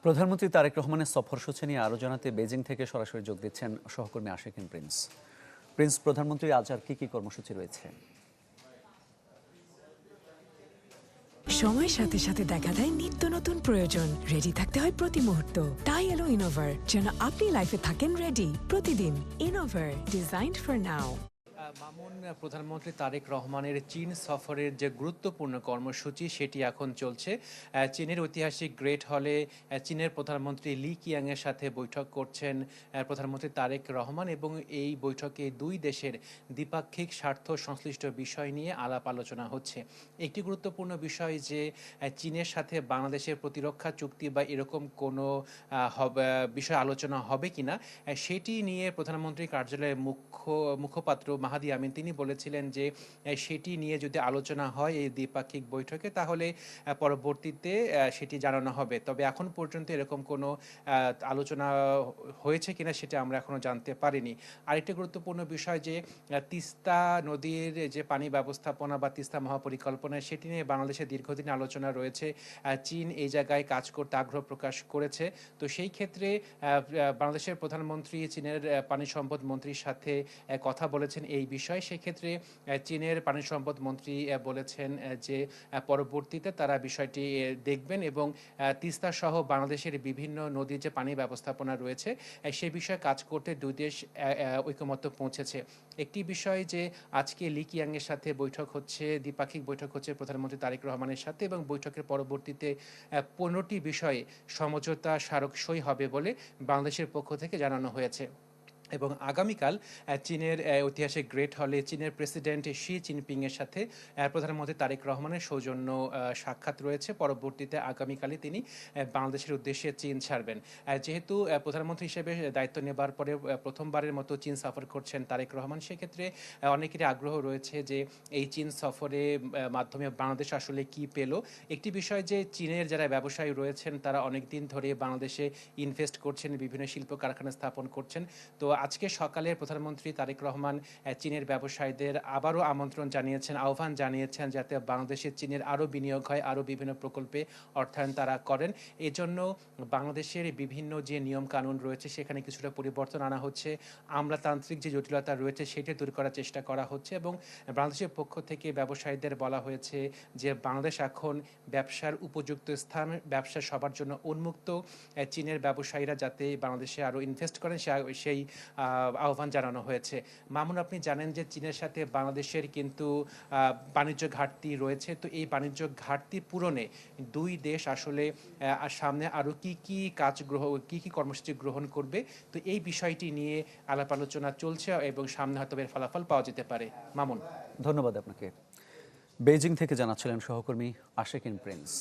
প্রধানমন্ত্রী তারেক রহমানের সফরসূচি নিয়ে আরও জানাতে বেজিং থেকে সরাসরি যোগ দিচ্ছেন সহকর্মী আশিকিন প্রিন্স। প্রধানমন্ত্রীর আজ আর কি কর্মসূচি রয়েছে? সময়ের সাথে সাথে দেখা দেয় নিত্য নতুন প্রয়োজন। রেডি থাকতে হয় প্রতি মুহূর্ত। তাই এলো ইনোভার, যেন আপনি লাইফে থাকেন রেডি প্রতিদিন। Innova, designed for now. Mamun, প্রধানমন্ত্রী তারেক রহমানের চীন সফরের যে গুরুত্বপূর্ণ কর্মসূচি সেটি এখন চলছে। চীনের ঐতিহাসিক গ্রেট হলে চীনের প্রধানমন্ত্রী লি কিয়াংয়ের সাথে বৈঠক করছেন প্রধানমন্ত্রী তারেক রহমান, এবং এই বৈঠকে দুই দেশের দ্বিপাক্ষিক স্বার্থ সংশ্লিষ্ট বিষয় নিয়ে আলাপ আলোচনা হচ্ছে। একটি গুরুত্বপূর্ণ বিষয় যে চীনের সাথে বাংলাদেশের প্রতিরক্ষা চুক্তি বা এরকম কোনো বিষয় আলোচনা হবে কিনা সেটি নিয়ে প্রধানমন্ত্রীর কার্যালয়ের মুখপাত্র মাহাদি আমিন তিনি বলেছিলেন যে সেটি নিয়ে যদি আলোচনা হয় এই দ্বিপাক্ষিক বৈঠকে তাহলে পরবর্তীতে সেটি জানানো হবে। তবে এখন পর্যন্ত এরকম কোনো আলোচনা হয়েছে কিনা সেটা আমরা এখনো জানতে পারিনি। আরেকটি গুরুত্বপূর্ণ বিষয় যে তিস্তা নদীর যে পানি ব্যবস্থাপনা বা তিস্তা মহাপরিকল্পনা সেটি নিয়ে বাংলাদেশের দীর্ঘদিন আলোচনা রয়েছে। চীন এই জায়গায় কাজ করতে আগ্রহ প্রকাশ করেছে। তো সেই ক্ষেত্রে বাংলাদেশের প্রধানমন্ত্রী চীনের পানি সম্পদ মন্ত্রীর সাথে কথা বলেছেন এই বিষয়ে। সেক্ষেত্রে চীনের পানি সম্পদ মন্ত্রী বলেছেন যে পরবর্তীতে তারা বিষয়টি দেখবেন এবং তিস্তা সহ বাংলাদেশের বিভিন্ন নদীর যে পানি ব্যবস্থাপনা রয়েছে সে বিষয়ে কাজ করতে দুই দেশ ঐকমত্য পৌঁছেছে। একটি বিষয় যে আজকে লি কিয়াংয়ের সাথে বৈঠক হচ্ছে, দ্বিপাক্ষিক বৈঠক হচ্ছে প্রধানমন্ত্রী তারেক রহমানের সাথে, এবং বৈঠকের পরবর্তীতে 15টি বিষয়ে সমঝোতা স্মারক সই হবে বলে বাংলাদেশের পক্ষ থেকে জানানো হয়েছে। এবং আগামীকাল চীনের ঐতিহাসিক গ্রেট হলে চীনের প্রেসিডেন্ট শি জিনপিংয়ের সাথে প্রধানমন্ত্রী তারেক রহমানের সৌজন্য সাক্ষাৎ রয়েছে। পরবর্তীতে আগামীকালই তিনি বাংলাদেশের উদ্দেশ্যে চীন ছাড়বেন। যেহেতু প্রধানমন্ত্রী হিসেবে দায়িত্ব নেবার পরে প্রথমবারের মতো চীন সফর করছেন তারেক রহমান, সেক্ষেত্রে অনেকেরই আগ্রহ রয়েছে যে এই চীন সফরে মাধ্যমে বাংলাদেশ আসলে কি পেল। একটি বিষয় যে চীনের যারা ব্যবসায়ী রয়েছেন তারা অনেক দিন ধরে বাংলাদেশে ইনভেস্ট করছেন, বিভিন্ন শিল্প কারখানা স্থাপন করছেন। তো আজকে সকালে প্রধানমন্ত্রী তারেক রহমান চীনের ব্যবসায়ীদের আবারও আমন্ত্রণ জানিয়েছেন, আহ্বান জানিয়েছেন যাতে বাংলাদেশে চীনের আরও বিনিয়োগ হয়, আরও বিভিন্ন প্রকল্পে অর্থায়ন তারা করেন। এজন্য বাংলাদেশের বিভিন্ন যে নিয়ম কানুন রয়েছে সেখানে কিছুটা পরিবর্তন আনা হচ্ছে, আমলাতান্ত্রিক যে জটিলতা রয়েছে সেটি দূর করার চেষ্টা করা হচ্ছে, এবং বাংলাদেশের পক্ষ থেকে ব্যবসায়ীদের বলা হয়েছে যে বাংলাদেশ এখন ব্যবসার উপযুক্ত স্থান, ব্যবসা সবার জন্য উন্মুক্ত। চীনের ব্যবসায়ীরা যাতে বাংলাদেশে আরও ইনভেস্ট করেন সেই আহ্বান জানানো হয়েছে। মামুন, আপনি জানেন যে চীনের সাথে বাংলাদেশের কিন্তু বাণিজ্য ঘাটতি রয়েছে। তো এই বাণিজ্য ঘাটতি পূরণে দুই দেশ আসলে সামনে আরও কি কি কর্মসূচি গ্রহণ করবে, তো এই বিষয়টি নিয়ে আলাপ আলোচনা চলছে এবং সামনে হয়তো এর ফলাফল পাওয়া যেতে পারে। মামুন, ধন্যবাদ আপনাকে। বেজিং থেকে জানাচ্ছিলেন সহকর্মী আশিকিন প্রিন্স।